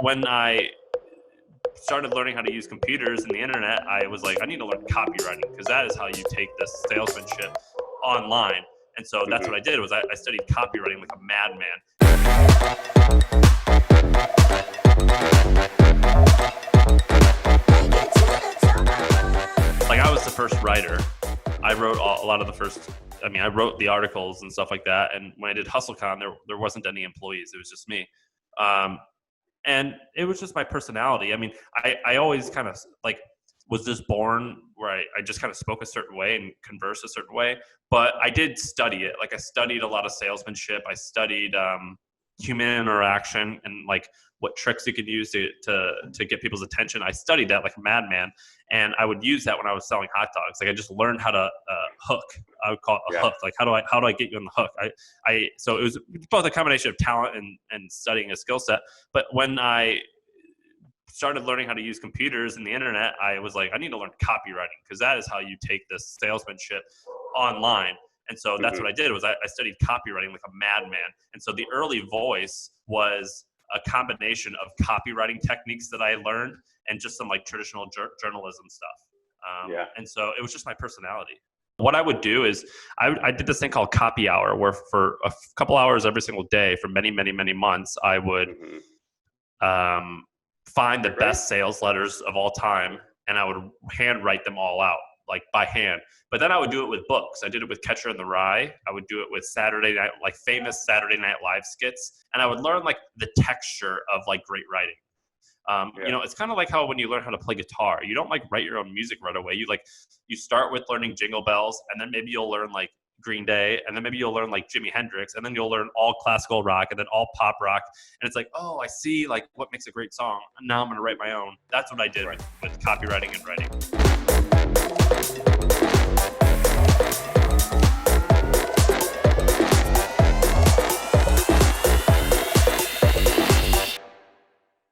When I started learning how to use computers and the internet, I was like, I need to learn copywriting because that is how you take this salesmanship online. And so that's what I did was I studied copywriting like a madman. Like I was the first writer. I wrote a lot of the first, I wrote the articles and stuff like that. And when I did HustleCon, there wasn't any employees. It was just me. And it was just my personality. I always kind of like was just born where I just kind of spoke a certain way and conversed a certain way. But I did study it. Like I studied a lot of salesmanship. I studied human interaction and like what tricks you could use to get people's attention. I studied that like a madman, and I would use that when I was selling hot dogs. Like I just learned how to hook. I would call it a hook. Like how do I get you on the hook? So it was both a combination of talent and studying a skill set. But when I started learning how to use computers and the internet, I was like, I need to learn copywriting because that is how you take this salesmanship online. And so that's what I did was I studied copywriting like a madman. And so the early voice was a combination of copywriting techniques that I learned and just some like traditional journalism stuff. And so it was just my personality. What I would do is I did this thing called Copy Hour, where for a couple hours every single day for many, many, many months, I would find the best sales letters of all time, and I would handwrite them all out, like by hand. But then I would do it with books. I did it with Catcher in the Rye. I would do it with Saturday night, like famous Saturday Night Live skits. And I would learn like the texture of like great writing. You know, it's kind of like how when you learn how to play guitar, you don't like write your own music right away. You start with learning Jingle Bells, and then maybe you'll learn like Green Day, and then maybe you'll learn like Jimi Hendrix, and then you'll learn all classical rock, and then all pop rock. And it's like, oh, I see like what makes a great song. Now I'm going to write my own. That's what I did with copywriting and writing.